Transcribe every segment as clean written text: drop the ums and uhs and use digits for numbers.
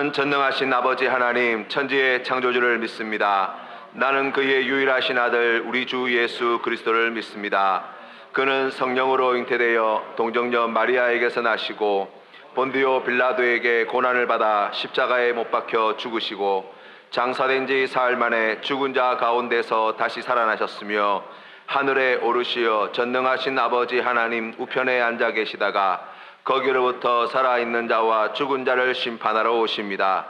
나는 전능하신 아버지 하나님 천지의 창조주를 믿습니다. 나는 그의 유일하신 아들 우리 주 예수 그리스도를 믿습니다. 그는 성령으로 잉태되어 동정녀 마리아에게서 나시고 본디오 빌라도에게 고난을 받아 십자가에 못 박혀 죽으시고 장사된 지 사흘 만에 죽은 자 가운데서 다시 살아나셨으며 하늘에 오르시어 전능하신 아버지 하나님 우편에 앉아 계시다가 거기로부터 살아있는 자와 죽은 자를 심판하러 오십니다.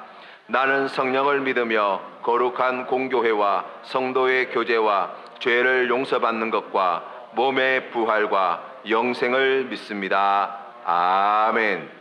나는 성령을 믿으며 거룩한 공교회와 성도의 교제와 죄를 용서받는 것과 몸의 부활과 영생을 믿습니다. 아멘.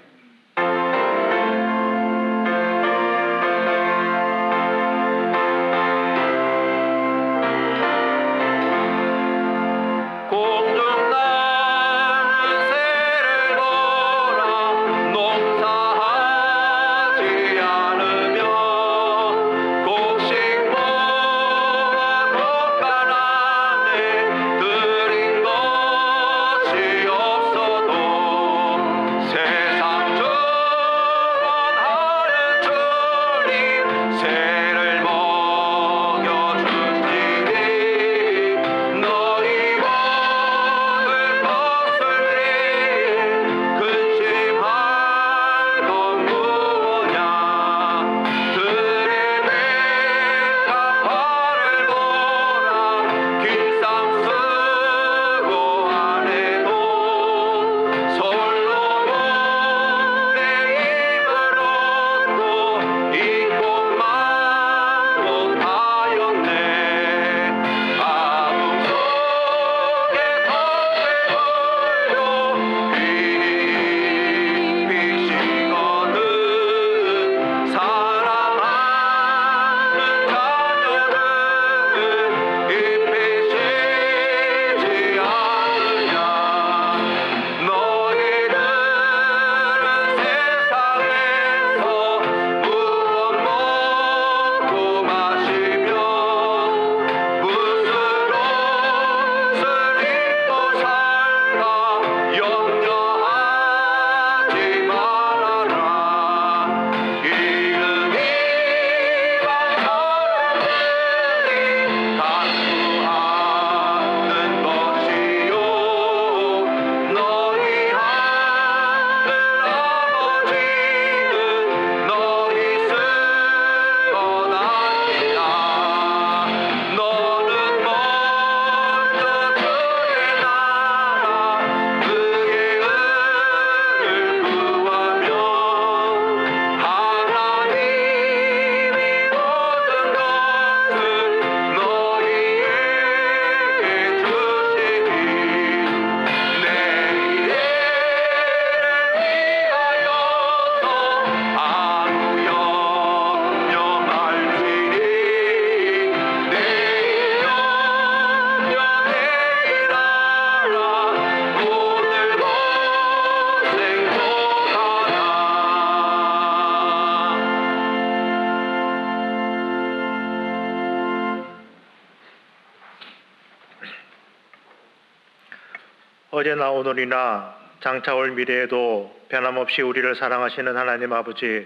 어제나 오늘이나 장차올 미래에도 변함없이 우리를 사랑하시는 하나님 아버지,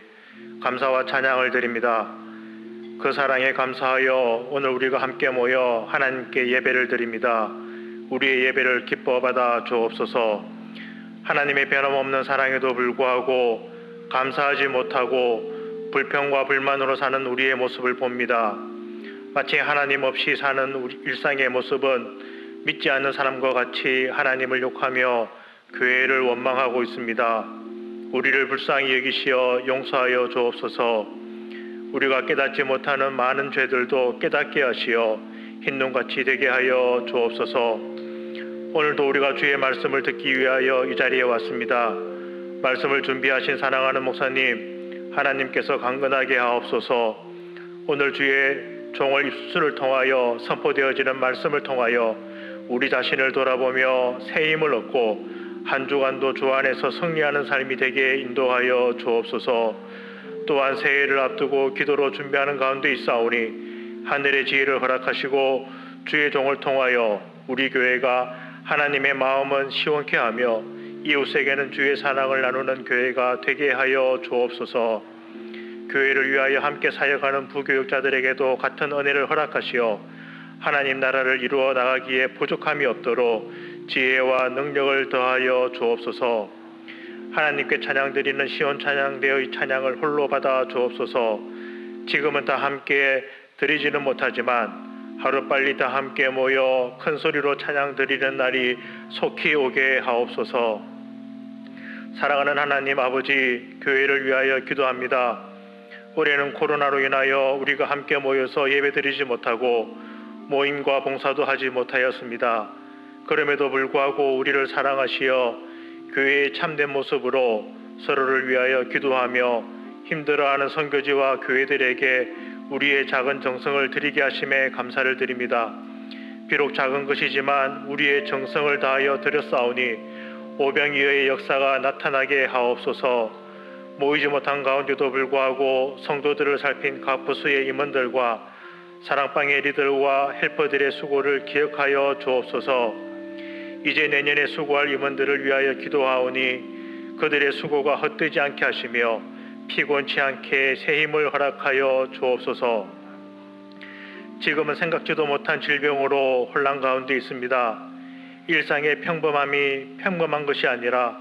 감사와 찬양을 드립니다. 그 사랑에 감사하여 오늘 우리가 함께 모여 하나님께 예배를 드립니다. 우리의 예배를 기뻐 받아 주옵소서. 하나님의 변함없는 사랑에도 불구하고 감사하지 못하고 불평과 불만으로 사는 우리의 모습을 봅니다. 마치 하나님 없이 사는 우리 일상의 모습은 믿지 않는 사람과 같이 하나님을 욕하며 교회를 원망하고 있습니다. 우리를 불쌍히 여기시어 용서하여 주옵소서. 우리가 깨닫지 못하는 많은 죄들도 깨닫게 하시어 흰눈같이 되게 하여 주옵소서. 오늘도 우리가 주의 말씀을 듣기 위하여 이 자리에 왔습니다. 말씀을 준비하신 사랑하는 목사님, 하나님께서 강건하게 하옵소서. 오늘 주의 종을 입술을 통하여 선포되어지는 말씀을 통하여 우리 자신을 돌아보며 새 힘을 얻고 한 주간도 주 안에서 승리하는 삶이 되게 인도하여 주옵소서. 또한 새해를 앞두고 기도로 준비하는 가운데 있사오니 하늘의 지혜를 허락하시고 주의 종을 통하여 우리 교회가 하나님의 마음은 시원케 하며 이웃에게는 주의 사랑을 나누는 교회가 되게 하여 주옵소서. 교회를 위하여 함께 사역하는 부교육자들에게도 같은 은혜를 허락하시어 하나님 나라를 이루어 나가기에 부족함이 없도록 지혜와 능력을 더하여 주옵소서. 하나님께 찬양드리는 시온 찬양대의 찬양을 홀로 받아 주옵소서. 지금은 다 함께 드리지는 못하지만 하루빨리 다 함께 모여 큰 소리로 찬양드리는 날이 속히 오게 하옵소서. 사랑하는 하나님 아버지, 교회를 위하여 기도합니다. 올해는 코로나로 인하여 우리가 함께 모여서 예배드리지 못하고 모임과 봉사도 하지 못하였습니다. 그럼에도 불구하고 우리를 사랑하시어 교회의 참된 모습으로 서로를 위하여 기도하며 힘들어하는 선교지와 교회들에게 우리의 작은 정성을 드리게 하심에 감사를 드립니다. 비록 작은 것이지만 우리의 정성을 다하여 드렸사오니 오병이어의 역사가 나타나게 하옵소서. 모이지 못한 가운데도 불구하고 성도들을 살핀 각 부수의 임원들과 사랑방의 리더와 헬퍼들의 수고를 기억하여 주옵소서. 이제 내년에 수고할 임원들을 위하여 기도하오니 그들의 수고가 헛되지 않게 하시며 피곤치 않게 새 힘을 허락하여 주옵소서. 지금은 생각지도 못한 질병으로 혼란 가운데 있습니다. 일상의 평범함이 평범한 것이 아니라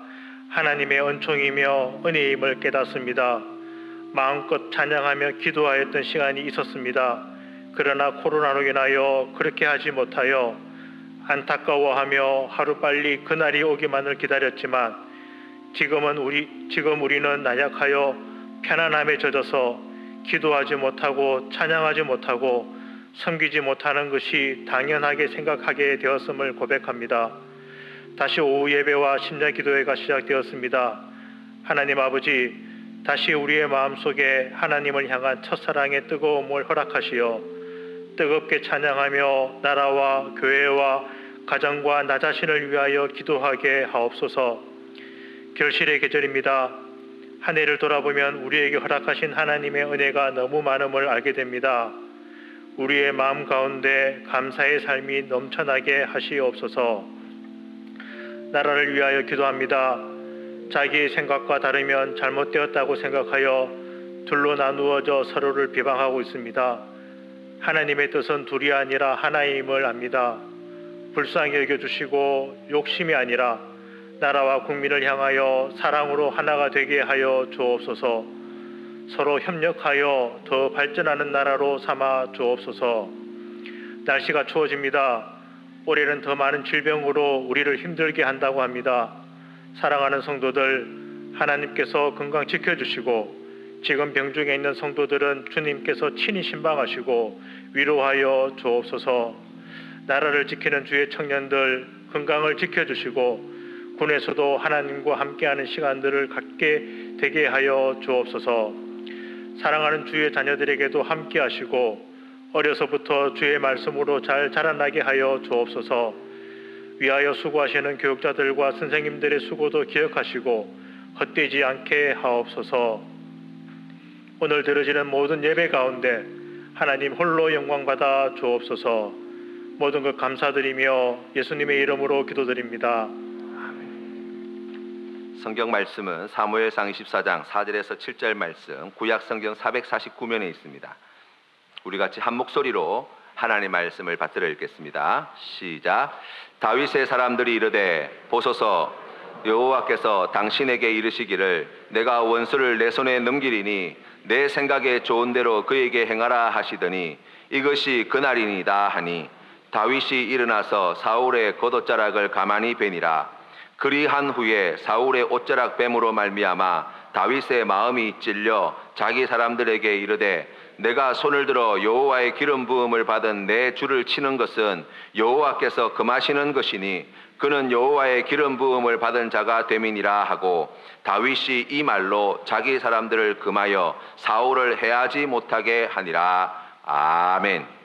하나님의 은총이며 은혜임을 깨닫습니다. 마음껏 찬양하며 기도하였던 시간이 있었습니다. 그러나 코로나로 인하여 그렇게 하지 못하여 안타까워하며 하루빨리 그날이 오기만을 기다렸지만 지금 우리는 나약하여 편안함에 젖어서 기도하지 못하고 찬양하지 못하고 섬기지 못하는 것이 당연하게 생각하게 되었음을 고백합니다. 다시 오후 예배와 심야 기도회가 시작되었습니다. 하나님 아버지, 다시 우리의 마음속에 하나님을 향한 첫사랑의 뜨거움을 허락하시어 뜨겁게 찬양하며 나라와 교회와 가정과 나 자신을 위하여 기도하게 하옵소서. 결실의 계절입니다. 한 해를 돌아보면 우리에게 허락하신 하나님의 은혜가 너무 많음을 알게 됩니다. 우리의 마음 가운데 감사의 삶이 넘쳐나게 하시옵소서. 나라를 위하여 기도합니다. 자기의 생각과 다르면 잘못되었다고 생각하여 둘로 나누어져 서로를 비방하고 있습니다. 하나님의 뜻은 둘이 아니라 하나임을 압니다. 불쌍히 여겨주시고 욕심이 아니라 나라와 국민을 향하여 사랑으로 하나가 되게 하여 주옵소서. 서로 협력하여 더 발전하는 나라로 삼아 주옵소서. 날씨가 추워집니다. 올해는 더 많은 질병으로 우리를 힘들게 한다고 합니다. 사랑하는 성도들, 하나님께서 건강 지켜주시고 지금 병중에 있는 성도들은 주님께서 친히 신방하시고 위로하여 주옵소서. 나라를 지키는 주의 청년들 건강을 지켜주시고 군에서도 하나님과 함께하는 시간들을 갖게 되게 하여 주옵소서. 사랑하는 주의 자녀들에게도 함께하시고 어려서부터 주의 말씀으로 잘 자라나게 하여 주옵소서. 위하여 수고하시는 교육자들과 선생님들의 수고도 기억하시고 헛되지 않게 하옵소서. 오늘 드려지는 모든 예배 가운데 하나님 홀로 영광받아 주옵소서. 모든 것 감사드리며 예수님의 이름으로 기도드립니다. 성경 말씀은 사무엘상 24장 4절에서 7절 말씀, 구약 성경 449면에 있습니다. 우리 같이 한 목소리로 하나님 말씀을 받들어 읽겠습니다. 시작. 다윗의 사람들이 이르되 보소서, 여호와께서 당신에게 이르시기를 내가 원수를 내 손에 넘기리니 내 생각에 좋은 대로 그에게 행하라 하시더니 이것이 그날이니이다 하니 다윗이 일어나서 사울의 겉옷자락을 가만히 베니라. 그리한 후에 사울의 옷자락 뱀으로 말미암아 다윗의 마음이 찔려 자기 사람들에게 이르되 내가 손을 들어 여호와의 기름 부음을 받은 내 주를 치는 것은 여호와께서 금하시는 것이니 그는 여호와의 기름 부음을 받은 자가 됨이니라 하고 다윗이 이 말로 자기 사람들을 금하여 사울을 해하지 못하게 하니라. 아멘.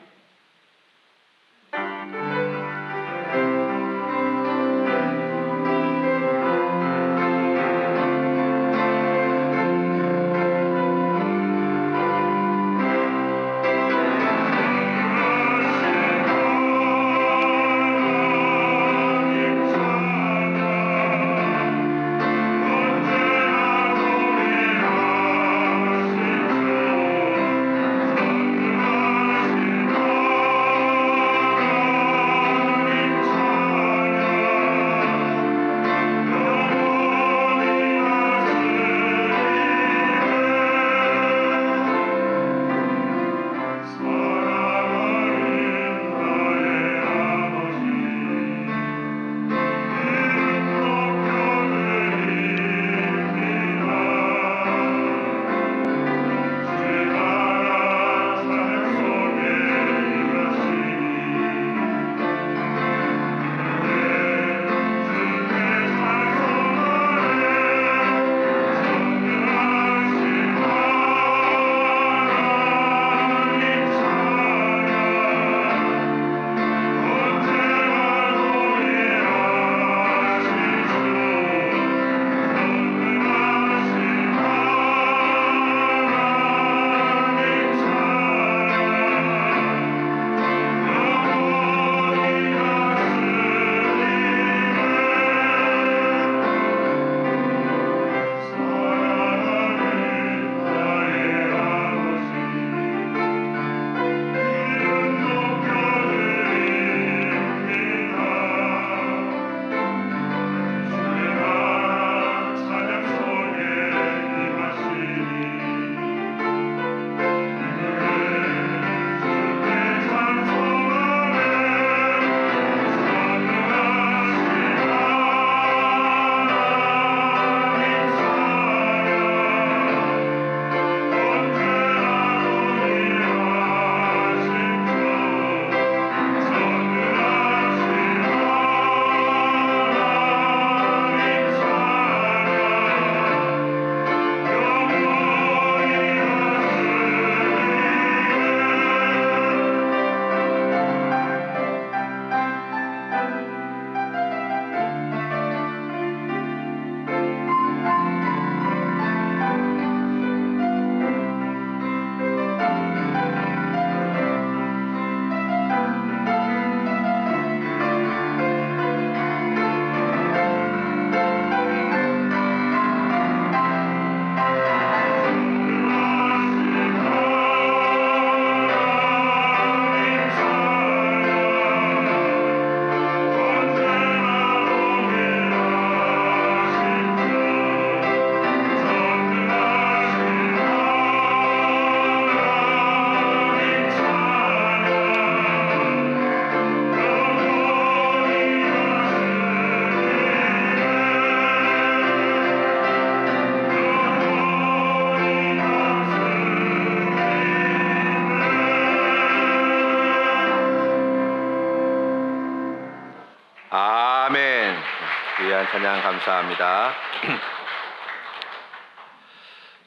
귀한 찬양 감사합니다.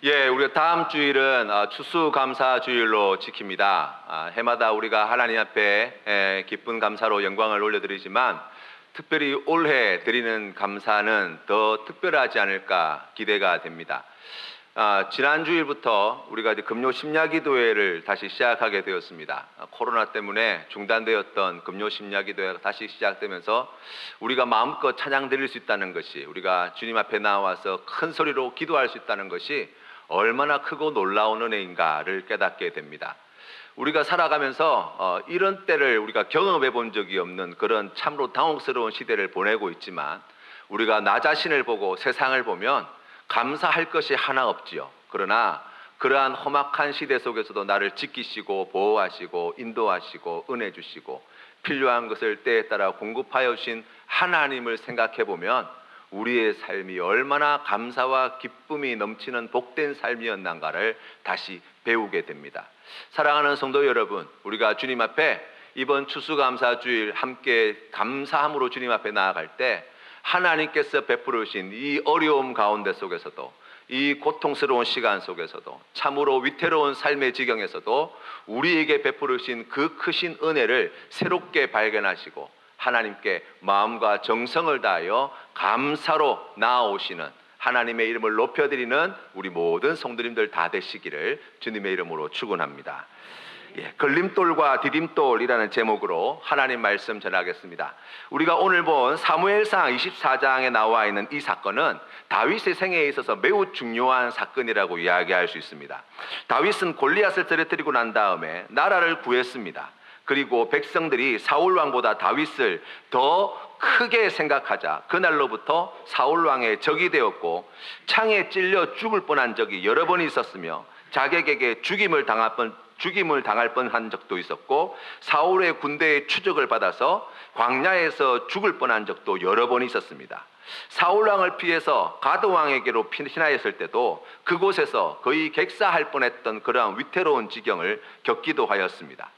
예, 우리가 다음 주일은 추수감사주일로 지킵니다. 해마다 우리가 하나님 앞에 기쁜 감사로 영광을 올려드리지만 특별히 올해 드리는 감사는 더 특별하지 않을까 기대가 됩니다. 지난 주일부터 우리가 이제 금요 심야기도회를 다시 시작하게 되었습니다. 코로나 때문에 중단되었던 금요 심야기도회가 다시 시작되면서 우리가 마음껏 찬양 드릴 수 있다는 것이, 우리가 주님 앞에 나와서 큰 소리로 기도할 수 있다는 것이 얼마나 크고 놀라운 은혜인가를 깨닫게 됩니다. 우리가 살아가면서 이런 때를 우리가 경험해 본 적이 없는 그런 참으로 당혹스러운 시대를 보내고 있지만, 우리가 나 자신을 보고 세상을 보면 감사할 것이 하나 없지요. 그러나 그러한 험악한 시대 속에서도 나를 지키시고 보호하시고 인도하시고 은혜 주시고 필요한 것을 때에 따라 공급하여 주신 하나님을 생각해 보면 우리의 삶이 얼마나 감사와 기쁨이 넘치는 복된 삶이었는가를 다시 배우게 됩니다. 사랑하는 성도 여러분, 우리가 주님 앞에 이번 추수감사주일 함께 감사함으로 주님 앞에 나아갈 때 하나님께서 베풀으신 이 어려움 가운데 속에서도, 이 고통스러운 시간 속에서도, 참으로 위태로운 삶의 지경에서도 우리에게 베풀으신 그 크신 은혜를 새롭게 발견하시고 하나님께 마음과 정성을 다하여 감사로 나아오시는, 하나님의 이름을 높여드리는 우리 모든 성도님들 다 되시기를 주님의 이름으로 축원합니다. 걸림돌과 디딤돌이라는 제목으로 하나님 말씀 전하겠습니다. 우리가 오늘 본 사무엘상 24장에 나와 있는 이 사건은 다윗의 생애에 있어서 매우 중요한 사건이라고 이야기할 수 있습니다. 다윗은 골리앗을 쓰러뜨리고 난 다음에 나라를 구했습니다. 그리고 백성들이 사울 왕보다 다윗을 더 크게 생각하자 그날로부터 사울 왕의 적이 되었고, 창에 찔려 죽을 뻔한 적이 여러 번 있었으며 자객에게 죽임을 당할 뻔한 적도 있었고, 사울의 군대의 추적을 받아서 광야에서 죽을 뻔한 적도 여러 번 있었습니다. 사울 왕을 피해서 가드 왕에게로 피신하였을 때도 그곳에서 거의 객사할 뻔했던 그러한 위태로운 지경을 겪기도 하였습니다.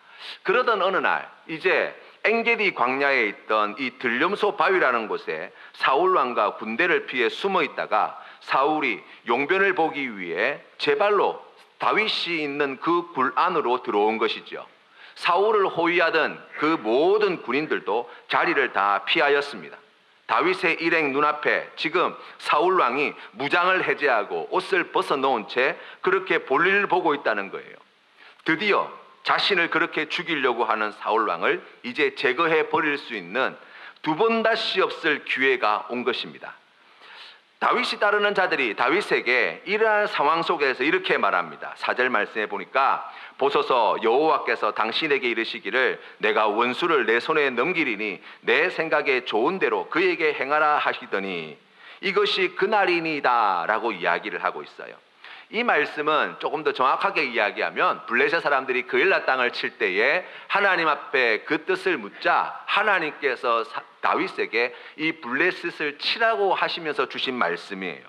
그러던 어느 날, 이제 엔게디 광야에 있던 이 들염소 바위라는 곳에 사울 왕과 군대를 피해 숨어 있다가 사울이 용변을 보기 위해 제 발로 다윗이 있는 그 굴 안으로 들어온 것이죠. 사울을 호위하던 그 모든 군인들도 자리를 다 피하였습니다. 다윗의 일행 눈앞에 지금 사울 왕이 무장을 해제하고 옷을 벗어놓은 채 그렇게 볼일을 보고 있다는 거예요. 드디어 자신을 그렇게 죽이려고 하는 사울 왕을 이제 제거해 버릴 수 있는 두 번 다시 없을 기회가 온 것입니다. 다윗이 따르는 자들이 다윗에게 이러한 상황 속에서 이렇게 말합니다. 4절 말씀해 보니까, 보소서 여호와께서 당신에게 이르시기를 내가 원수를 내 손에 넘기리니 내 생각에 좋은 대로 그에게 행하라 하시더니 이것이 그날이니이다 라고 이야기를 하고 있어요. 이 말씀은 조금 더 정확하게 이야기하면, 블레셋 사람들이 그일라 땅을 칠 때에 하나님 앞에 그 뜻을 묻자 하나님께서 다윗에게 이 블레셋을 치라고 하시면서 주신 말씀이에요.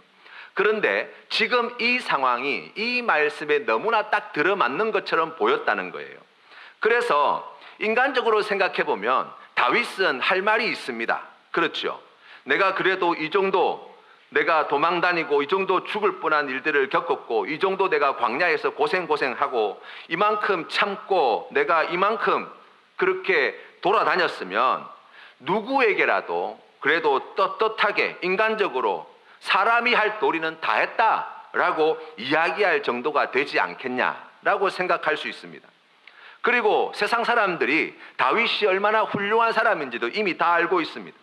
그런데 지금 이 상황이 이 말씀에 너무나 딱 들어맞는 것처럼 보였다는 거예요. 그래서 인간적으로 생각해 보면 다윗은 할 말이 있습니다. 그렇죠. 내가 그래도 이 정도 내가 도망 다니고 이 정도 죽을 뻔한 일들을 겪었고, 이 정도 내가 광야에서 고생하고 이만큼 참고 내가 이만큼 그렇게 돌아다녔으면 누구에게라도 그래도 떳떳하게 인간적으로 사람이 할 도리는 다 했다라고 이야기할 정도가 되지 않겠냐라고 생각할 수 있습니다. 그리고 세상 사람들이 다윗이 얼마나 훌륭한 사람인지도 이미 다 알고 있습니다.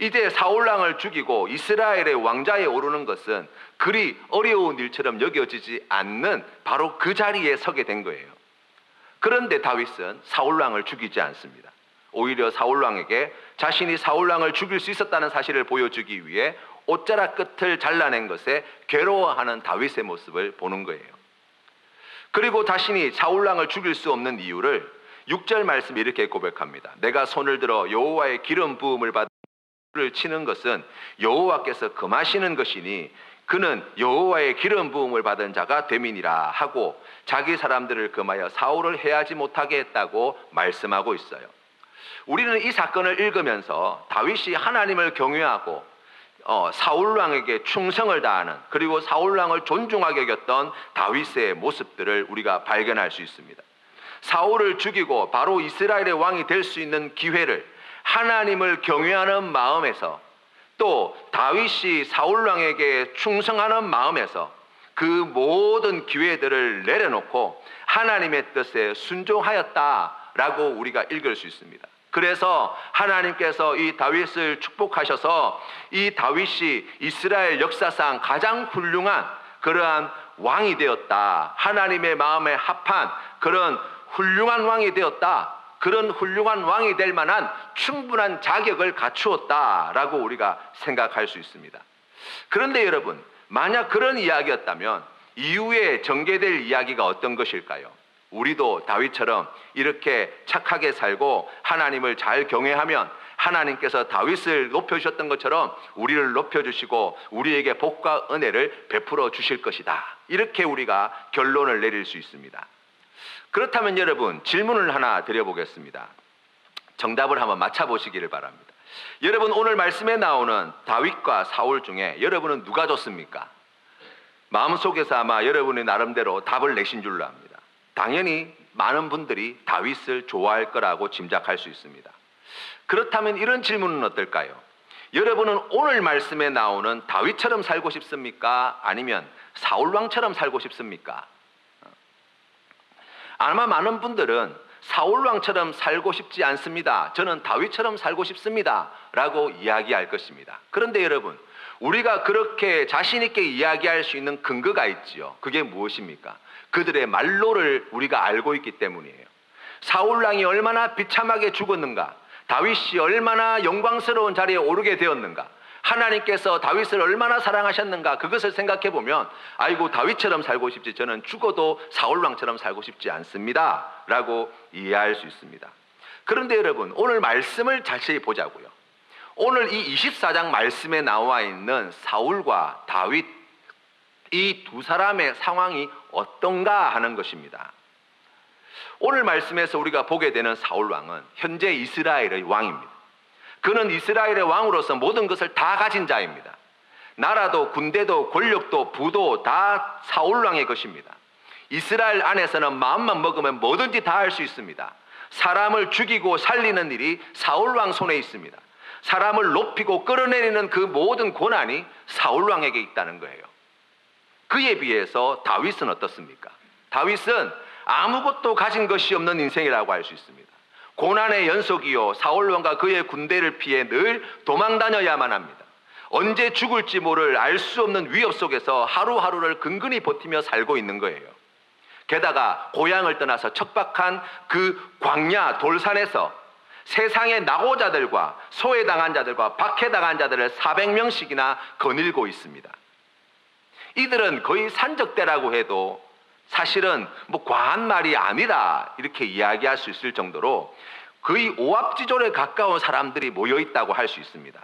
이제 사울왕을 죽이고 이스라엘의 왕자에 오르는 것은 그리 어려운 일처럼 여겨지지 않는 바로 그 자리에 서게 된 거예요. 그런데 다윗은 사울왕을 죽이지 않습니다. 오히려 사울왕에게 자신이 사울왕을 죽일 수 있었다는 사실을 보여주기 위해 옷자락 끝을 잘라낸 것에 괴로워하는 다윗의 모습을 보는 거예요. 그리고 자신이 사울왕을 죽일 수 없는 이유를 6절 말씀에 이렇게 고백합니다. 내가 손을 들어 여호와의 기름 부음을 받은 를 치는 것은 여호와께서 금하시는 것이니 그는 여호와의 기름 부음을 받은 자가 됨이니라 하고 자기 사람들을 금하여 사울을 해하지 못하게 했다고 말씀하고 있어요. 우리는 이 사건을 읽으면서 다윗이 하나님을 경외하고 사울 왕에게 충성을 다하는, 그리고 사울 왕을 존중하게 여겼던 다윗의 모습들을 우리가 발견할 수 있습니다. 사울을 죽이고 바로 이스라엘의 왕이 될 수 있는 기회를 하나님을 경외하는 마음에서, 또 다윗이 사울 왕에게 충성하는 마음에서 그 모든 기회들을 내려놓고 하나님의 뜻에 순종하였다라고 우리가 읽을 수 있습니다. 그래서 하나님께서 이 다윗을 축복하셔서 이 다윗이 이스라엘 역사상 가장 훌륭한 그러한 왕이 되었다. 하나님의 마음에 합한 그런 훌륭한 왕이 되었다. 그런 훌륭한 왕이 될 만한 충분한 자격을 갖추었다라고 우리가 생각할 수 있습니다. 그런데 여러분, 만약 그런 이야기였다면 이후에 전개될 이야기가 어떤 것일까요? 우리도 다윗처럼 이렇게 착하게 살고 하나님을 잘 경외하면 하나님께서 다윗을 높여주셨던 것처럼 우리를 높여주시고 우리에게 복과 은혜를 베풀어 주실 것이다. 이렇게 우리가 결론을 내릴 수 있습니다. 그렇다면 여러분, 질문을 하나 드려보겠습니다. 정답을 한번 맞춰보시기를 바랍니다. 여러분, 오늘 말씀에 나오는 다윗과 사울 중에 여러분은 누가 좋습니까? 마음속에서 아마 여러분이 나름대로 답을 내신 줄로 압니다. 당연히 많은 분들이 다윗을 좋아할 거라고 짐작할 수 있습니다. 그렇다면 이런 질문은 어떨까요? 여러분은 오늘 말씀에 나오는 다윗처럼 살고 싶습니까? 아니면 사울왕처럼 살고 싶습니까? 아마 많은 분들은 사울왕처럼 살고 싶지 않습니다. 저는 다윗처럼 살고 싶습니다. 라고 이야기할 것입니다. 그런데 여러분, 우리가 그렇게 자신 있게 이야기할 수 있는 근거가 있지요. 그게 무엇입니까? 그들의 말로를 우리가 알고 있기 때문이에요. 사울왕이 얼마나 비참하게 죽었는가, 다윗이 얼마나 영광스러운 자리에 오르게 되었는가, 하나님께서 다윗을 얼마나 사랑하셨는가, 그것을 생각해 보면 아이고, 다윗처럼 살고 싶지, 저는 죽어도 사울왕처럼 살고 싶지 않습니다 라고 이해할 수 있습니다. 그런데 여러분, 오늘 말씀을 자세히 보자고요. 오늘 이 24장 말씀에 나와 있는 사울과 다윗, 이 두 사람의 상황이 어떤가 하는 것입니다. 오늘 말씀에서 우리가 보게 되는 사울왕은 현재 이스라엘의 왕입니다. 그는 이스라엘의 왕으로서 모든 것을 다 가진 자입니다. 나라도 군대도 권력도 부도 다 사울왕의 것입니다. 이스라엘 안에서는 마음만 먹으면 뭐든지 다 할 수 있습니다. 사람을 죽이고 살리는 일이 사울왕 손에 있습니다. 사람을 높이고 끌어내리는 그 모든 권한이 사울왕에게 있다는 거예요. 그에 비해서 다윗은 어떻습니까? 다윗은 아무것도 가진 것이 없는 인생이라고 할 수 있습니다. 고난의 연속이요, 사울왕과 그의 군대를 피해 늘 도망 다녀야만 합니다. 언제 죽을지 모를 알 수 없는 위협 속에서 하루하루를 근근히 버티며 살고 있는 거예요. 게다가 고향을 떠나서 척박한 그 광야 돌산에서 세상의 낙오자들과 소외당한 자들과 박해당한 자들을 400명씩이나 거닐고 있습니다. 이들은 거의 산적대라고 해도 사실은 뭐 과한 말이 아니라 이렇게 이야기할 수 있을 정도로 거의 오합지졸에 가까운 사람들이 모여 있다고 할 수 있습니다.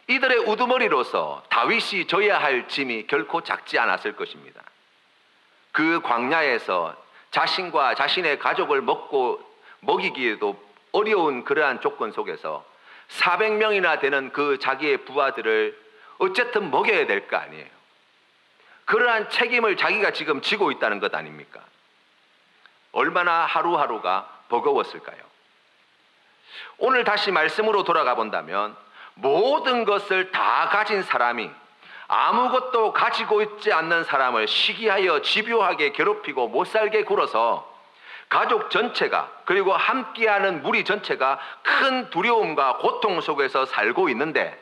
이들의 우두머리로서 다윗이 져야 할 짐이 결코 작지 않았을 것입니다. 그 광야에서 자신과 자신의 가족을 먹이기에도 어려운 그러한 조건 속에서 400명이나 되는 그 자기의 부하들을 어쨌든 먹여야 될 거 아니에요. 그러한 책임을 자기가 지금 지고 있다는 것 아닙니까? 얼마나 하루하루가 버거웠을까요? 오늘 다시 말씀으로 돌아가 본다면 모든 것을 다 가진 사람이 아무것도 가지고 있지 않는 사람을 시기하여 집요하게 괴롭히고 못살게 굴어서 가족 전체가, 그리고 함께하는 무리 전체가 큰 두려움과 고통 속에서 살고 있는데,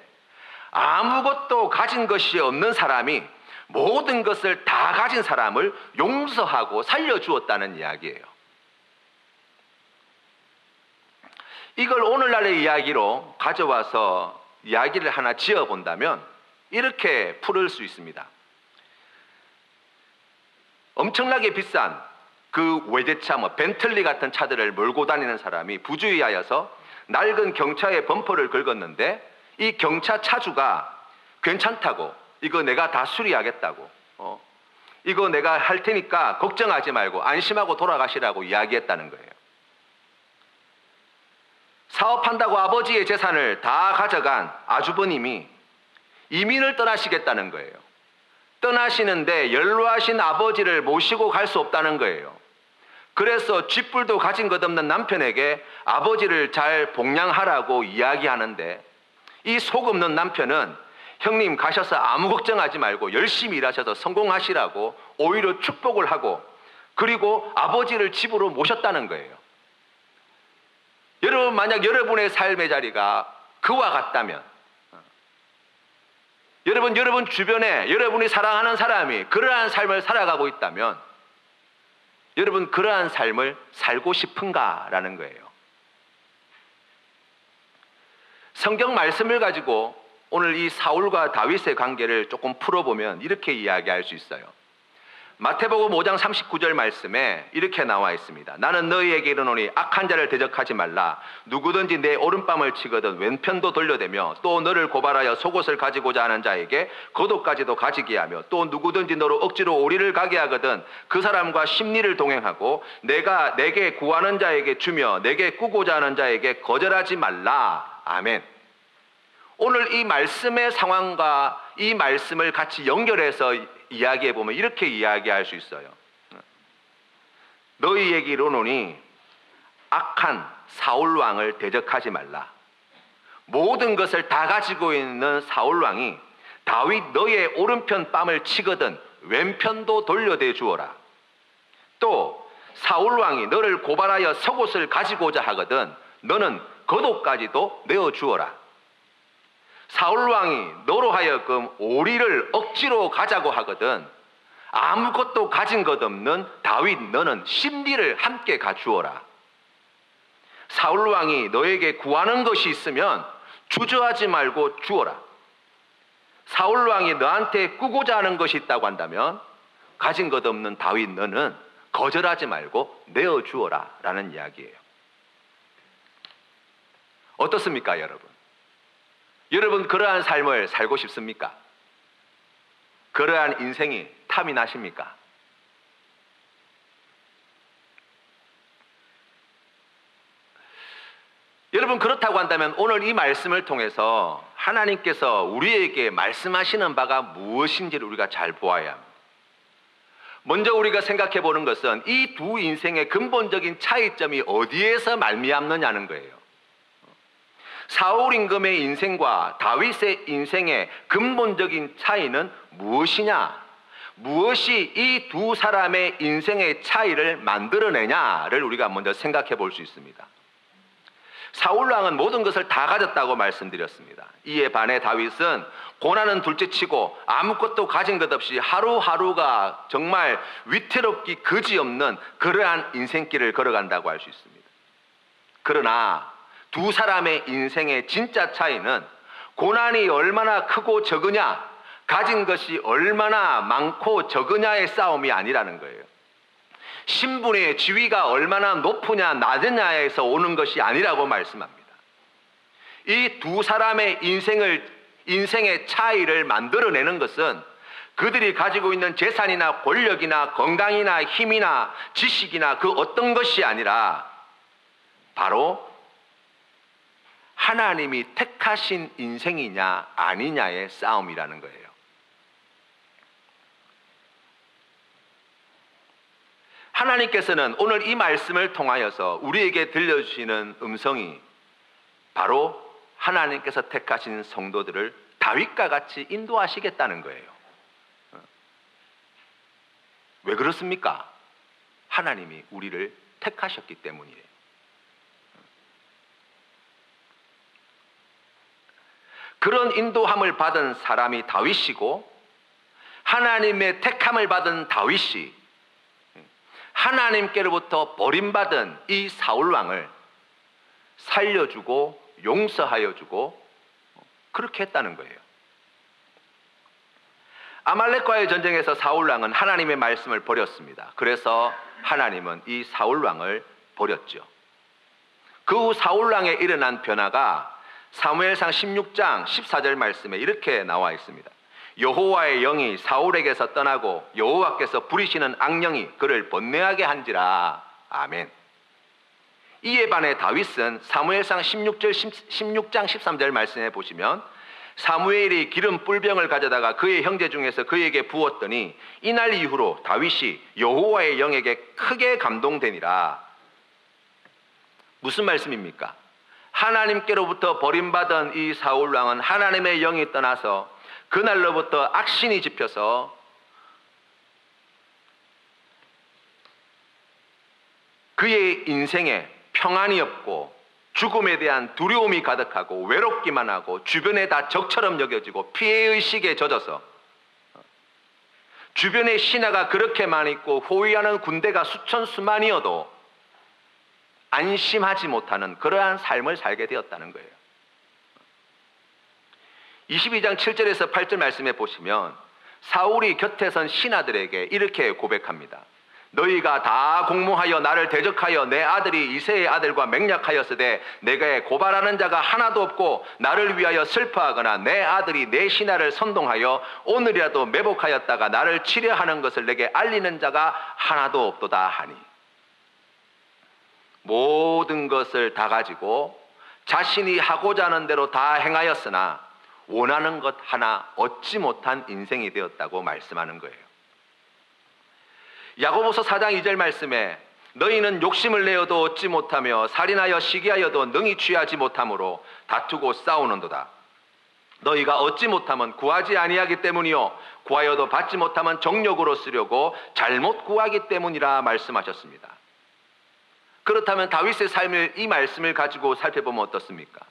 아무것도 가진 것이 없는 사람이 모든 것을 다 가진 사람을 용서하고 살려주었다는 이야기예요. 이걸 오늘날의 이야기로 가져와서 이야기를 하나 지어본다면 이렇게 풀을 수 있습니다. 엄청나게 비싼 그 외제차, 벤틀리 같은 차들을 몰고 다니는 사람이 부주의하여서 낡은 경차의 범퍼를 긁었는데, 이 경차 차주가 괜찮다고, 이거 내가 다 수리하겠다고, 이거 내가 할 테니까 걱정하지 말고 안심하고 돌아가시라고 이야기했다는 거예요. 사업한다고 아버지의 재산을 다 가져간 아주버님이 이민을 떠나시겠다는 거예요. 떠나시는데 연로하신 아버지를 모시고 갈 수 없다는 거예요. 그래서 쥐뿔도 가진 것 없는 남편에게 아버지를 잘 복양하라고 이야기하는데, 이 속 없는 남편은 형님 가셔서 아무 걱정하지 말고 열심히 일하셔서 성공하시라고 오히려 축복을 하고, 그리고 아버지를 집으로 모셨다는 거예요. 여러분, 만약 여러분의 삶의 자리가 그와 같다면, 여러분 주변에 여러분이 사랑하는 사람이 그러한 삶을 살아가고 있다면, 여러분 그러한 삶을 살고 싶은가라는 거예요. 성경 말씀을 가지고 오늘 이 사울과 다윗의 관계를 조금 풀어보면 이렇게 이야기할 수 있어요. 마태복음 5장 39절 말씀에 이렇게 나와 있습니다. 나는 너희에게 이르노니 악한 자를 대적하지 말라. 누구든지 내 오른뺨을 치거든 왼편도 돌려대며, 또 너를 고발하여 속옷을 가지고자 하는 자에게 겉옷까지도 가지게 하며, 또 누구든지 너로 억지로 오리를 가게 하거든 그 사람과 심리를 동행하고, 내가 내게 구하는 자에게 주며 내게 꾸고자 하는 자에게 거절하지 말라. 아멘. 오늘 이 말씀의 상황과 이 말씀을 같이 연결해서 이야기해 보면 이렇게 이야기할 수 있어요. 너희에게 이르노니 악한 사울 왕을 대적하지 말라. 모든 것을 다 가지고 있는 사울 왕이 다윗 너의 오른편 뺨을 치거든 왼편도 돌려대 주어라. 또 사울 왕이 너를 고발하여 속옷을 가지고자 하거든 너는 겉옷까지도 내어 주어라. 사울 왕이 너로 하여금 오리를 억지로 가자고 하거든 아무것도 가진 것 없는 다윗 너는 심리를 함께 가주어라. 사울 왕이 너에게 구하는 것이 있으면 주저하지 말고 주어라. 사울 왕이 너한테 꾸고자 하는 것이 있다고 한다면 가진 것 없는 다윗 너는 거절하지 말고 내어 주어라 라는 이야기예요. 어떻습니까, 여러분? 여러분 그러한 삶을 살고 싶습니까? 그러한 인생이 탐이 나십니까? 여러분 그렇다고 한다면 오늘 이 말씀을 통해서 하나님께서 우리에게 말씀하시는 바가 무엇인지를 우리가 잘 보아야 합니다. 먼저 우리가 생각해 보는 것은 이 두 인생의 근본적인 차이점이 어디에서 말미암느냐는 거예요. 사울 임금의 인생과 다윗의 인생의 근본적인 차이는 무엇이냐? 무엇이 이 두 사람의 인생의 차이를 만들어내냐를 우리가 먼저 생각해 볼 수 있습니다. 사울 왕은 모든 것을 다 가졌다고 말씀드렸습니다. 이에 반해 다윗은 고난은 둘째치고 아무것도 가진 것 없이 하루하루가 정말 위태롭기 그지없는 그러한 인생길을 걸어간다고 할 수 있습니다. 그러나 두 사람의 인생의 진짜 차이는 고난이 얼마나 크고 적으냐, 가진 것이 얼마나 많고 적으냐의 싸움이 아니라는 거예요. 신분의 지위가 얼마나 높으냐 낮으냐에서 오는 것이 아니라고 말씀합니다. 이 두 사람의 인생의 차이를 만들어내는 것은 그들이 가지고 있는 재산이나 권력이나 건강이나 힘이나 지식이나 그 어떤 것이 아니라 바로 하나님이 택하신 인생이냐 아니냐의 싸움이라는 거예요. 하나님께서는 오늘 이 말씀을 통하여서 우리에게 들려주시는 음성이 바로 하나님께서 택하신 성도들을 다윗과 같이 인도하시겠다는 거예요. 왜 그렇습니까? 하나님이 우리를 택하셨기 때문이에요. 그런 인도함을 받은 사람이 다윗이고, 하나님의 택함을 받은 다윗이 하나님께로부터 버림받은 이 사울 왕을 살려주고 용서하여 주고 그렇게 했다는 거예요. 아말렉과의 전쟁에서 사울 왕은 하나님의 말씀을 버렸습니다. 그래서 하나님은 이 사울 왕을 버렸죠. 그 후 사울 왕에 일어난 변화가 사무엘상 16장 14절 말씀에 이렇게 나와 있습니다. 여호와의 영이 사울에게서 떠나고 여호와께서 부리시는 악령이 그를 번뇌하게 한지라. 아멘. 이에 반해 다윗은 사무엘상 16장 13절 말씀해 보시면 사무엘이 기름 뿔병을 가져다가 그의 형제 중에서 그에게 부었더니 이날 이후로 다윗이 여호와의 영에게 크게 감동되니라. 무슨 말씀입니까? 하나님께로부터 버림받은 이 사울 왕은 하나님의 영이 떠나서 그날로부터 악신이 집혀서 그의 인생에 평안이 없고 죽음에 대한 두려움이 가득하고 외롭기만 하고 주변에 다 적처럼 여겨지고 피해의식에 젖어서 주변에 신하가 그렇게 많이 있고 호위하는 군대가 수천 수만이어도 안심하지 못하는 그러한 삶을 살게 되었다는 거예요. 22장 7절에서 8절 말씀해 보시면 사울이 곁에 선 신하들에게 이렇게 고백합니다. 너희가 다 공모하여 나를 대적하여 내 아들이 이새의 아들과 맹약하였으되 내게 고발하는 자가 하나도 없고 나를 위하여 슬퍼하거나 내 아들이 내 신하를 선동하여 오늘이라도 매복하였다가 나를 치려하는 것을 내게 알리는 자가 하나도 없도다 하니, 모든 것을 다 가지고 자신이 하고자 하는 대로 다 행하였으나 원하는 것 하나 얻지 못한 인생이 되었다고 말씀하는 거예요. 야고보서 4장 2절 말씀에 너희는 욕심을 내어도 얻지 못하며 살인하여 시기하여도 능히 취하지 못함으로 다투고 싸우는도다. 너희가 얻지 못하면 구하지 아니하기 때문이요 구하여도 받지 못하면 정욕으로 쓰려고 잘못 구하기 때문이라 말씀하셨습니다. 그렇다면 다윗의 삶을 이 말씀을 가지고 살펴보면 어떻습니까?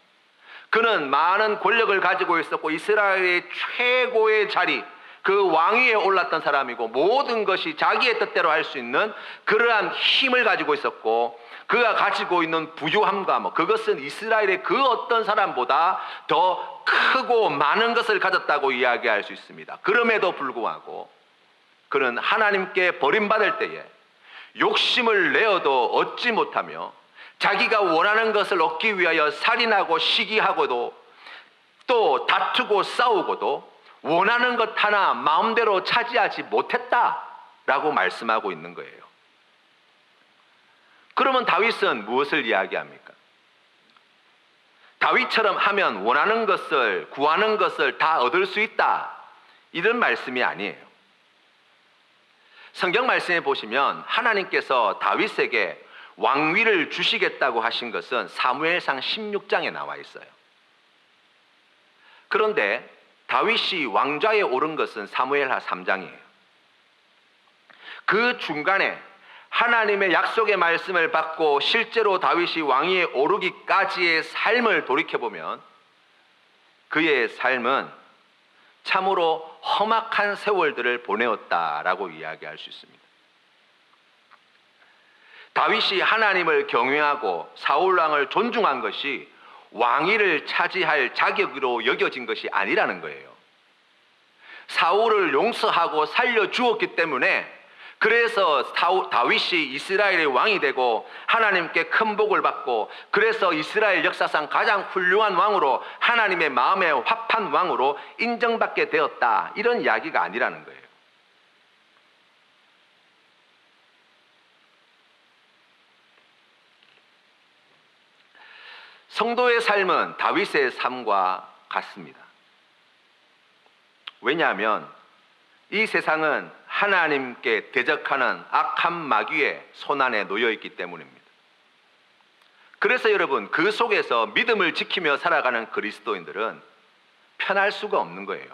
그는 많은 권력을 가지고 있었고 이스라엘의 최고의 자리, 그 왕위에 올랐던 사람이고 모든 것이 자기의 뜻대로 할 수 있는 그러한 힘을 가지고 있었고 그가 가지고 있는 부유함과 그것은 이스라엘의 그 어떤 사람보다 더 크고 많은 것을 가졌다고 이야기할 수 있습니다. 그럼에도 불구하고 그는 하나님께 버림받을 때에 욕심을 내어도 얻지 못하며 자기가 원하는 것을 얻기 위하여 살인하고 시기하고도 또 다투고 싸우고도 원하는 것 하나 마음대로 차지하지 못했다라고 말씀하고 있는 거예요. 그러면 다윗은 무엇을 이야기합니까? 다윗처럼 하면 원하는 것을, 구하는 것을 다 얻을 수 있다, 이런 말씀이 아니에요. 성경 말씀에 보시면 하나님께서 다윗에게 왕위를 주시겠다고 하신 것은 사무엘상 16장에 나와 있어요. 그런데 다윗이 왕좌에 오른 것은 사무엘하 3장이에요. 그 중간에 하나님의 약속의 말씀을 받고 실제로 다윗이 왕위에 오르기까지의 삶을 돌이켜보면 그의 삶은 참으로 험악한 세월들을 보내었다라고 이야기할 수 있습니다. 다윗이 하나님을 경외하고 사울왕을 존중한 것이 왕위를 차지할 자격으로 여겨진 것이 아니라는 거예요. 사울을 용서하고 살려주었기 때문에 그래서 다윗이 이스라엘의 왕이 되고 하나님께 큰 복을 받고 그래서 이스라엘 역사상 가장 훌륭한 왕으로 하나님의 마음에 합한 왕으로 인정받게 되었다, 이런 이야기가 아니라는 거예요. 성도의 삶은 다윗의 삶과 같습니다. 왜냐하면 이 세상은 하나님께 대적하는 악한 마귀의 손안에 놓여 있기 때문입니다. 그래서 여러분, 그 속에서 믿음을 지키며 살아가는 그리스도인들은 편할 수가 없는 거예요.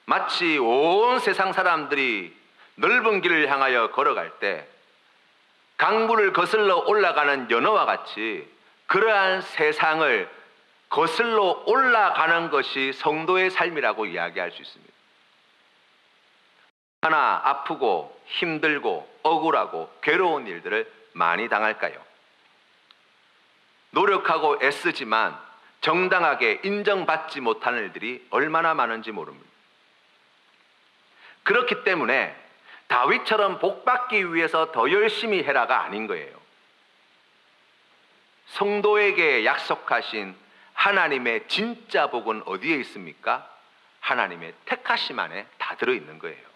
마치 온 세상 사람들이 넓은 길을 향하여 걸어갈 때 강물을 거슬러 올라가는 연어와 같이 그러한 세상을 거슬러 올라가는 것이 성도의 삶이라고 이야기할 수 있습니다. 얼마나 아프고 힘들고 억울하고 괴로운 일들을 많이 당할까요? 노력하고 애쓰지만 정당하게 인정받지 못하는 일들이 얼마나 많은지 모릅니다. 그렇기 때문에 다윗처럼 복받기 위해서 더 열심히 해라가 아닌 거예요. 성도에게 약속하신 하나님의 진짜 복은 어디에 있습니까? 하나님의 택하심 안에 다 들어있는 거예요.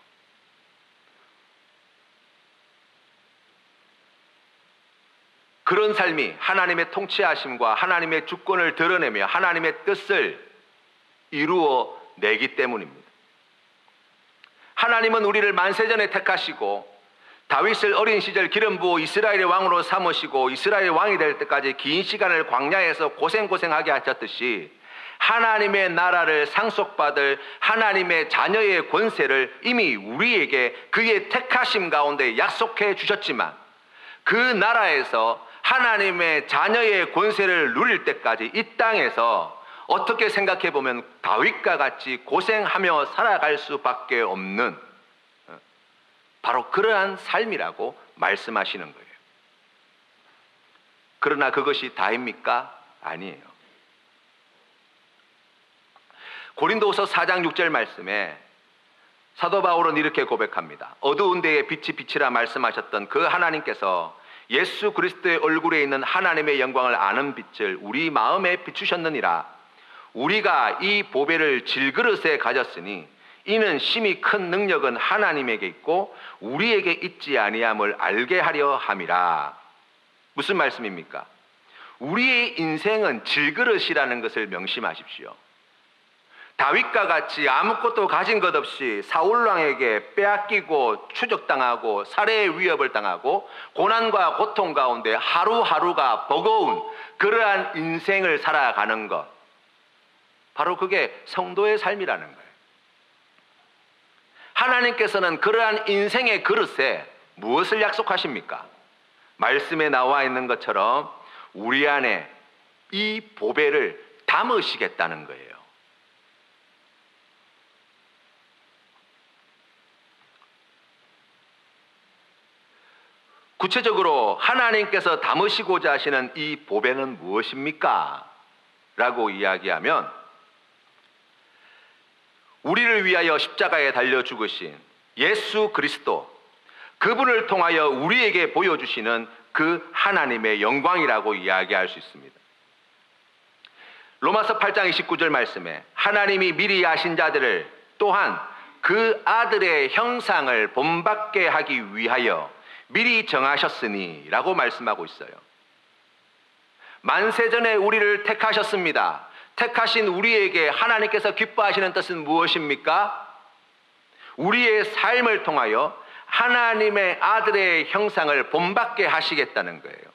그런 삶이 하나님의 통치하심과 하나님의 주권을 드러내며 하나님의 뜻을 이루어 내기 때문입니다. 하나님은 우리를 만세전에 택하시고 다윗을 어린 시절 기름 부어 이스라엘의 왕으로 삼으시고 이스라엘의 왕이 될 때까지 긴 시간을 광야에서 고생하게 하셨듯이 하나님의 나라를 상속받을 하나님의 자녀의 권세를 이미 우리에게 그의 택하심 가운데 약속해 주셨지만 그 나라에서 하나님의 자녀의 권세를 누릴 때까지 이 땅에서 어떻게 생각해 보면 다윗과 같이 고생하며 살아갈 수밖에 없는 바로 그러한 삶이라고 말씀하시는 거예요. 그러나 그것이 다입니까? 아니에요. 고린도후서 4장 6절 말씀에 사도 바울은 이렇게 고백합니다. 어두운 데에 빛이 빛이라 말씀하셨던 그 하나님께서 예수 그리스도의 얼굴에 있는 하나님의 영광을 아는 빛을 우리 마음에 비추셨느니라. 우리가 이 보배를 질그릇에 가졌으니 이는 심히 큰 능력은 하나님에게 있고 우리에게 있지 아니함을 알게 하려 함이라. 무슨 말씀입니까? 우리의 인생은 질그릇이라는 것을 명심하십시오. 다윗과 같이 아무것도 가진 것 없이 사울왕에게 빼앗기고 추적당하고 살해의 위협을 당하고 고난과 고통 가운데 하루하루가 버거운 그러한 인생을 살아가는 것, 바로 그게 성도의 삶이라는 거예요. 하나님께서는 그러한 인생의 그릇에 무엇을 약속하십니까? 말씀에 나와 있는 것처럼 우리 안에 이 보배를 담으시겠다는 거예요. 구체적으로 하나님께서 담으시고자 하시는 이 보배는 무엇입니까? 라고 이야기하면 우리를 위하여 십자가에 달려 죽으신 예수 그리스도, 그분을 통하여 우리에게 보여주시는 그 하나님의 영광이라고 이야기할 수 있습니다. 로마서 8장 29절 말씀에 하나님이 미리 아신 자들을 또한 그 아들의 형상을 본받게 하기 위하여 미리 정하셨으니 라고 말씀하고 있어요. 만세전에 우리를 택하셨습니다. 택하신 우리에게 하나님께서 기뻐하시는 뜻은 무엇입니까? 우리의 삶을 통하여 하나님의 아들의 형상을 본받게 하시겠다는 거예요.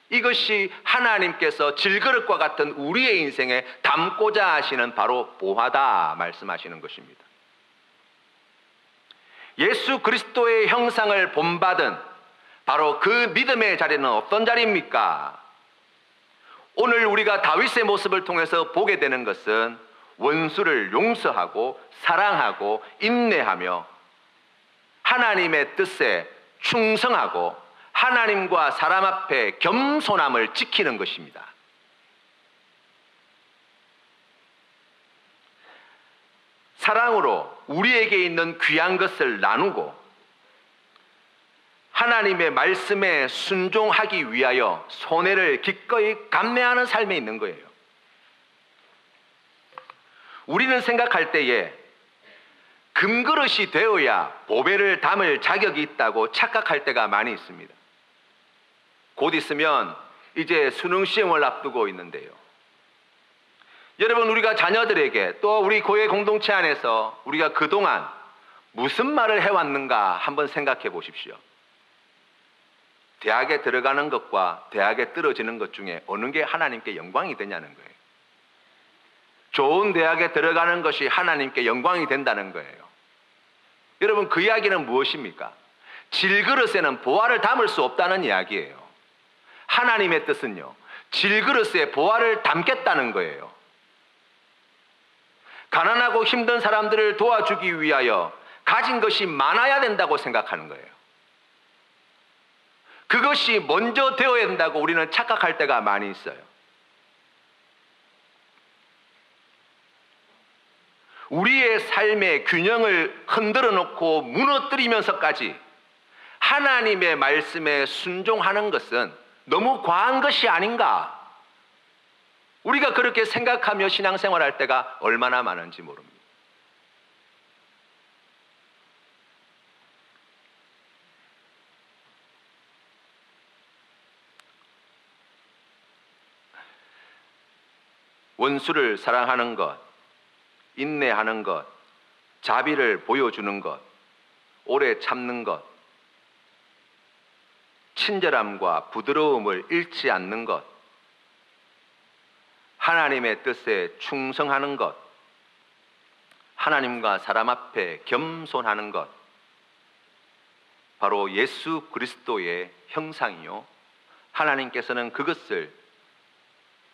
이것이 하나님께서 질그릇과 같은 우리의 인생에 담고자 하시는 바로 보화다 말씀하시는 것입니다. 예수 그리스도의 형상을 본받은 바로 그 믿음의 자리는 어떤 자리입니까? 오늘 우리가 다윗의 모습을 통해서 보게 되는 것은 원수를 용서하고 사랑하고 인내하며 하나님의 뜻에 충성하고 하나님과 사람 앞에 겸손함을 지키는 것입니다. 사랑으로 우리에게 있는 귀한 것을 나누고 하나님의 말씀에 순종하기 위하여 손해를 기꺼이 감내하는 삶에 있는 거예요. 우리는 생각할 때에 금그릇이 되어야 보배를 담을 자격이 있다고 착각할 때가 많이 있습니다. 곧 있으면 이제 수능 시험을 앞두고 있는데요. 여러분, 우리가 자녀들에게 또 우리 교회 공동체 안에서 우리가 그동안 무슨 말을 해왔는가 한번 생각해 보십시오. 대학에 들어가는 것과 대학에 떨어지는 것 중에 어느 게 하나님께 영광이 되냐는 거예요. 좋은 대학에 들어가는 것이 하나님께 영광이 된다는 거예요. 여러분, 그 이야기는 무엇입니까? 질그릇에는 보화를 담을 수 없다는 이야기예요. 하나님의 뜻은요, 질그릇에 보화를 담겠다는 거예요. 가난하고 힘든 사람들을 도와주기 위하여 가진 것이 많아야 된다고 생각하는 거예요. 그것이 먼저 되어야 된다고 우리는 착각할 때가 많이 있어요. 우리의 삶의 균형을 흔들어 놓고 무너뜨리면서까지 하나님의 말씀에 순종하는 것은 너무 과한 것이 아닌가? 우리가 그렇게 생각하며 신앙생활할 때가 얼마나 많은지 모릅니다. 원수를 사랑하는 것, 인내하는 것, 자비를 보여주는 것, 오래 참는 것, 친절함과 부드러움을 잃지 않는 것, 하나님의 뜻에 충성하는 것, 하나님과 사람 앞에 겸손하는 것, 바로 예수 그리스도의 형상이요. 하나님께서는 그것을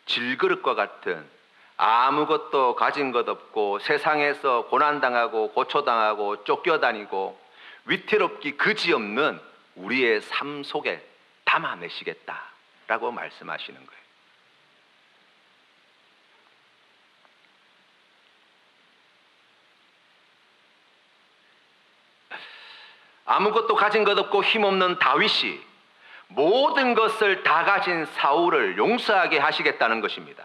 질그릇과 같은 아무것도 가진 것 없고 세상에서 고난당하고 고초당하고 쫓겨다니고 위태롭기 그지없는 우리의 삶 속에 담아내시겠다라고 말씀하시는 거예요. 아무것도 가진 것 없고 힘없는 다윗이 모든 것을 다 가진 사울을 용서하게 하시겠다는 것입니다.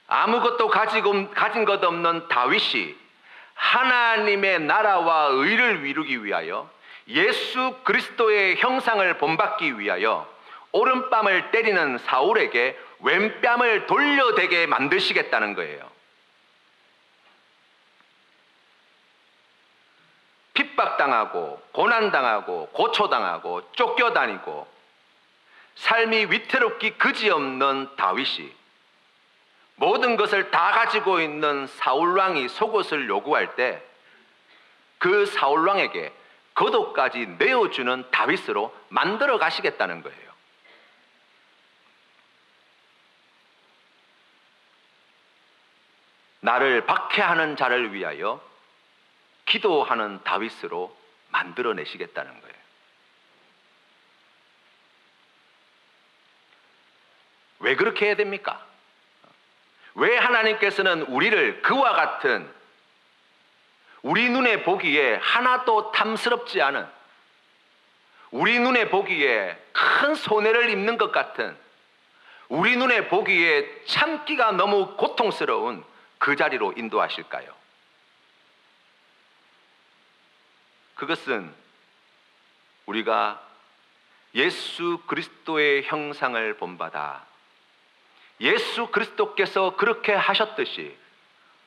아무것도 가진 것 없는 다윗이 하나님의 나라와 의를 이루기 위하여 예수 그리스도의 형상을 본받기 위하여 오른뺨을 때리는 사울에게 왼뺨을 돌려대게 만드시겠다는 거예요. 핍박당하고 고난당하고 고초당하고 쫓겨다니고 삶이 위태롭기 그지없는 다윗이 모든 것을 다 가지고 있는 사울왕이 속옷을 요구할 때 그 사울왕에게 겉옷까지 내어주는 다윗으로 만들어 가시겠다는 거예요. 나를 박해하는 자를 위하여 기도하는 다윗으로 만들어내시겠다는 거예요. 왜 그렇게 해야 됩니까? 왜 하나님께서는 우리를 그와 같은 우리 눈에 보기에 하나도 탐스럽지 않은, 우리 눈에 보기에 큰 손해를 입는 것 같은, 우리 눈에 보기에 참기가 너무 고통스러운 그 자리로 인도하실까요? 그것은 우리가 예수 그리스도의 형상을 본받아 예수 그리스도께서 그렇게 하셨듯이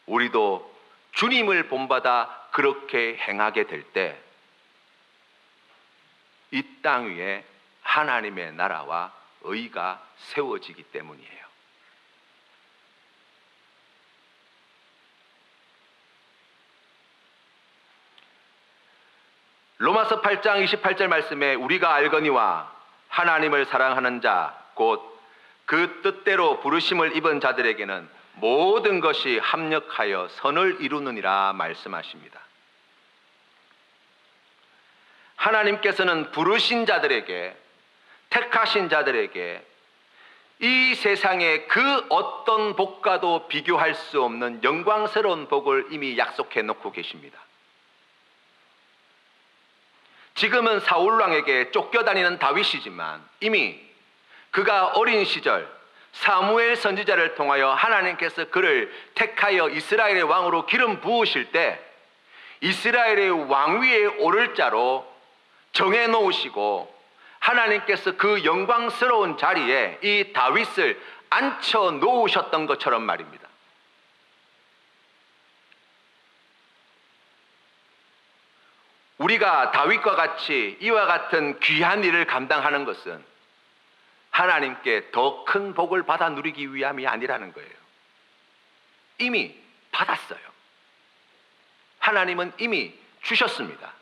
우리도 주님을 본받아 그렇게 행하게 될 때 이 땅 위에 하나님의 나라와 의가 세워지기 때문이에요. 로마서 8장 28절 말씀에 우리가 알거니와 하나님을 사랑하는 자 곧 그 뜻대로 부르심을 입은 자들에게는 모든 것이 합력하여 선을 이루느니라 말씀하십니다. 하나님께서는 부르신 자들에게, 택하신 자들에게 이 세상의 그 어떤 복과도 비교할 수 없는 영광스러운 복을 이미 약속해 놓고 계십니다. 지금은 사울왕에게 쫓겨다니는 다윗이지만 이미 그가 어린 시절 사무엘 선지자를 통하여 하나님께서 그를 택하여 이스라엘의 왕으로 기름 부으실 때 이스라엘의 왕위에 오를 자로 정해 놓으시고 하나님께서 그 영광스러운 자리에 이 다윗을 앉혀 놓으셨던 것처럼 말입니다. 우리가 다윗과 같이 이와 같은 귀한 일을 감당하는 것은 하나님께 더 큰 복을 받아 누리기 위함이 아니라는 거예요. 이미 받았어요. 하나님은 이미 주셨습니다.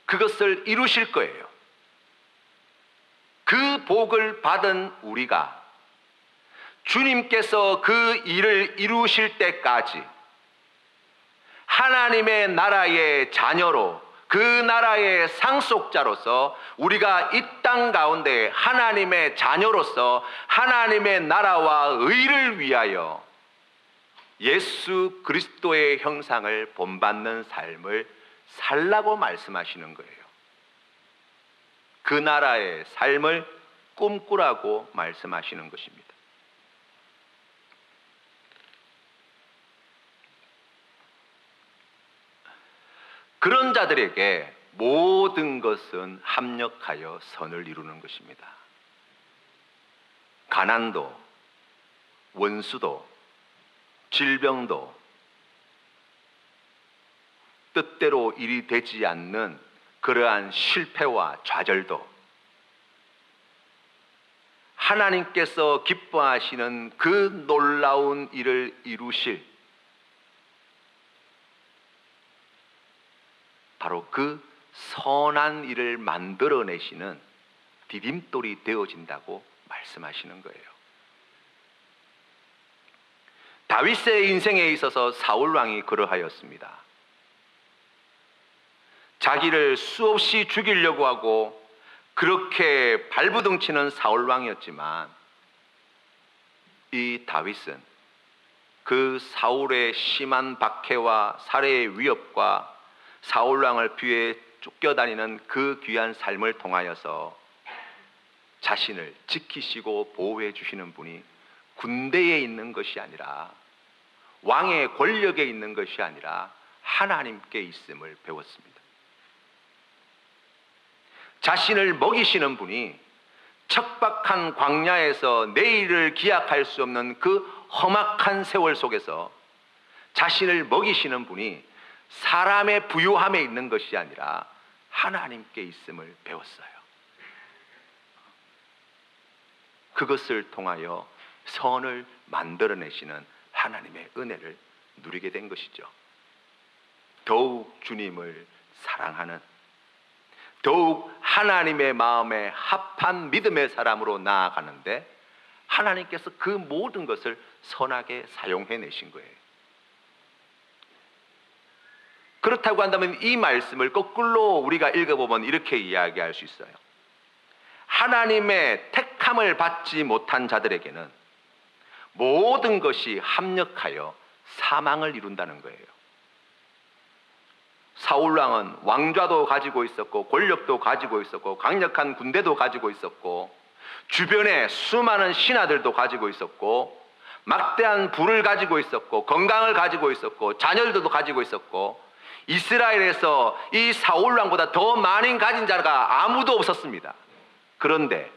그것을 이루실 거예요. 그 복을 받은 우리가 주님께서 그 일을 이루실 때까지 하나님의 나라의 자녀로, 그 나라의 상속자로서 우리가 이 땅 가운데 하나님의 자녀로서 하나님의 나라와 의를 위하여 예수 그리스도의 형상을 본받는 삶을 살라고 말씀하시는 거예요. 그 나라의 삶을 꿈꾸라고 말씀하시는 것입니다. 그런 자들에게 모든 것은 합력하여 선을 이루는 것입니다. 가난도, 원수도 질병도 뜻대로 일이 되지 않는 그러한 실패와 좌절도 하나님께서 기뻐하시는 그 놀라운 일을 이루실 바로 그 선한 일을 만들어내시는 디딤돌이 되어진다고 말씀하시는 거예요. 다윗의 인생에 있어서 사울 왕이 그러하였습니다. 자기를 수없이 죽이려고 하고 그렇게 발부둥치는 사울 왕이었지만 이 다윗은 그 사울의 심한 박해와 살해의 위협과 사울 왕을 피해 쫓겨다니는 그 귀한 삶을 통하여서 자신을 지키시고 보호해 주시는 분이 군대에 있는 것이 아니라 왕의 권력에 있는 것이 아니라 하나님께 있음을 배웠습니다. 자신을 먹이시는 분이 척박한 광야에서 내일을 기약할 수 없는 그 험악한 세월 속에서 자신을 먹이시는 분이 사람의 부요함에 있는 것이 아니라 하나님께 있음을 배웠어요. 그것을 통하여 선을 만들어내시는 하나님의 은혜를 누리게 된 것이죠. 더욱 주님을 사랑하는, 더욱 하나님의 마음에 합한 믿음의 사람으로 나아가는데 하나님께서 그 모든 것을 선하게 사용해내신 거예요. 그렇다고 한다면 이 말씀을 거꾸로 우리가 읽어보면 이렇게 이야기할 수 있어요. 하나님의 택함을 받지 못한 자들에게는 모든 것이 합력하여 사망을 이룬다는 거예요. 사울왕은 왕좌도 가지고 있었고 권력도 가지고 있었고 강력한 군대도 가지고 있었고 주변에 수많은 신하들도 가지고 있었고 막대한 부를 가지고 있었고 건강을 가지고 있었고 자녀들도 가지고 있었고 이스라엘에서 이 사울왕보다 더 많이 가진 자가 아무도 없었습니다. 그런데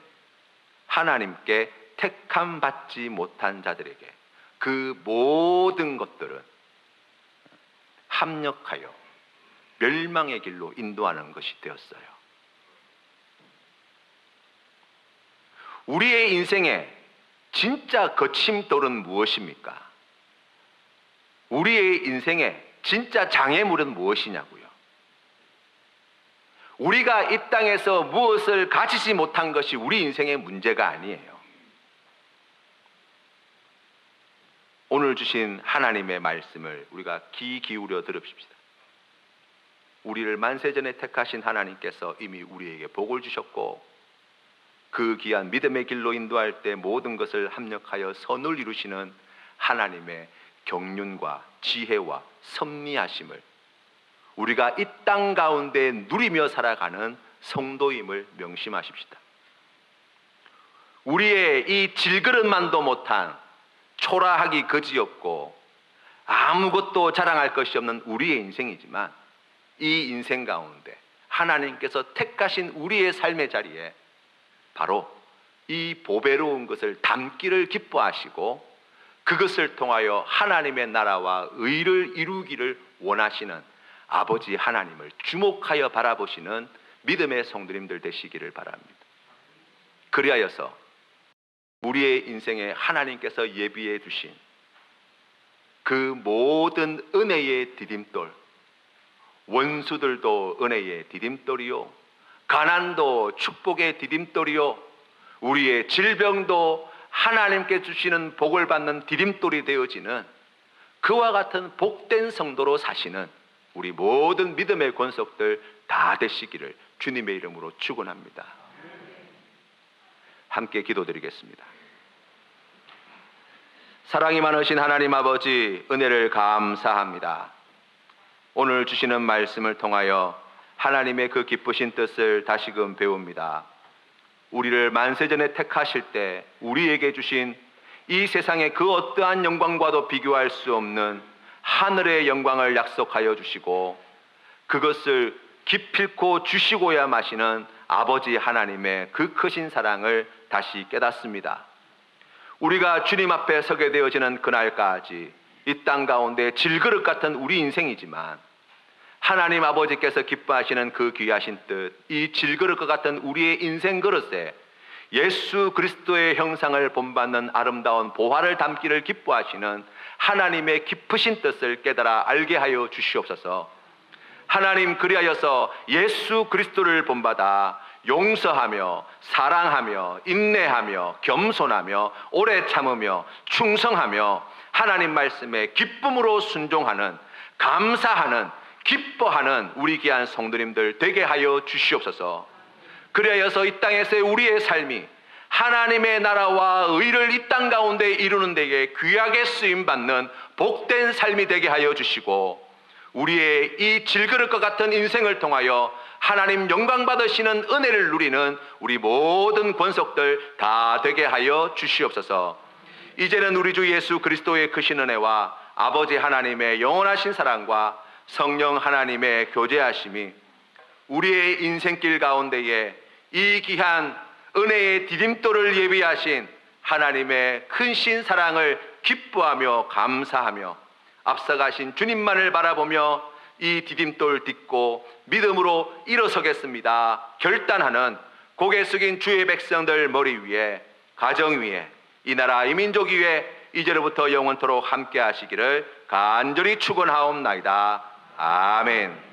하나님께 택함 받지 못한 자들에게 그 모든 것들은 합력하여 멸망의 길로 인도하는 것이 되었어요. 우리의 인생에 진짜 거침돌은 무엇입니까? 우리의 인생에 진짜 장애물은 무엇이냐고요? 우리가 이 땅에서 무엇을 가지지 못한 것이 우리 인생의 문제가 아니에요. 오늘 주신 하나님의 말씀을 우리가 귀 기울여 들읍시다. 우리를 만세전에 택하신 하나님께서 이미 우리에게 복을 주셨고 그 귀한 믿음의 길로 인도할 때 모든 것을 합력하여 선을 이루시는 하나님의 경륜과 지혜와 섭리하심을 우리가 이 땅 가운데 누리며 살아가는 성도임을 명심하십시다. 우리의 이 질그릇만도 못한 초라하기 그지없고 아무것도 자랑할 것이 없는 우리의 인생이지만 이 인생 가운데 하나님께서 택하신 우리의 삶의 자리에 바로 이 보배로운 것을 담기를 기뻐하시고 그것을 통하여 하나님의 나라와 의를 이루기를 원하시는 아버지 하나님을 주목하여 바라보시는 믿음의 성도님들 되시기를 바랍니다. 그리하여서 우리의 인생에 하나님께서 예비해 두신 그 모든 은혜의 디딤돌, 원수들도 은혜의 디딤돌이요 가난도 축복의 디딤돌이요 우리의 질병도 하나님께 주시는 복을 받는 디딤돌이 되어지는 그와 같은 복된 성도로 사시는 우리 모든 믿음의 권속들 다 되시기를 주님의 이름으로 축원합니다. 함께 기도드리겠습니다. 사랑이 많으신 하나님 아버지, 은혜를 감사합니다. 오늘 주시는 말씀을 통하여 하나님의 그 기쁘신 뜻을 다시금 배웁니다. 우리를 만세전에 택하실 때 우리에게 주신 이 세상의 그 어떠한 영광과도 비교할 수 없는 하늘의 영광을 약속하여 주시고 그것을 기필코 주시고야 마시는 아버지 하나님의 그 크신 사랑을 다시 깨닫습니다. 우리가 주님 앞에 서게 되어지는 그날까지 이 땅 가운데 질그릇 같은 우리 인생이지만 하나님 아버지께서 기뻐하시는 그 귀하신 뜻, 이 질그릇과 같은 우리의 인생 그릇에 예수 그리스도의 형상을 본받는 아름다운 보화를 담기를 기뻐하시는 하나님의 깊으신 뜻을 깨달아 알게 하여 주시옵소서. 하나님, 그리하여서 예수 그리스도를 본받아 용서하며 사랑하며 인내하며 겸손하며 오래 참으며 충성하며 하나님 말씀에 기쁨으로 순종하는, 감사하는, 기뻐하는 우리 귀한 성도님들 되게 하여 주시옵소서. 그리하여서 이 땅에서의 우리의 삶이 하나님의 나라와 의를 이 땅 가운데 이루는 데에 귀하게 쓰임받는 복된 삶이 되게 하여 주시고, 우리의 이 질그릇과 같은 인생을 통하여 하나님 영광 받으시는 은혜를 누리는 우리 모든 권속들 다 되게 하여 주시옵소서. 이제는 우리 주 예수 그리스도의 크신 은혜와 아버지 하나님의 영원하신 사랑과 성령 하나님의 교제하심이 우리의 인생길 가운데에 이 귀한 은혜의 디딤돌을 예비하신 하나님의 크신 사랑을 기뻐하며 감사하며 앞서가신 주님만을 바라보며 이 디딤돌 딛고 믿음으로 일어서겠습니다 결단하는 고개 숙인 주의 백성들 머리 위에, 가정 위에, 이 나라 이 민족 위에 이제로부터 영원토록 함께 하시기를 간절히 축원하옵나이다. 아멘.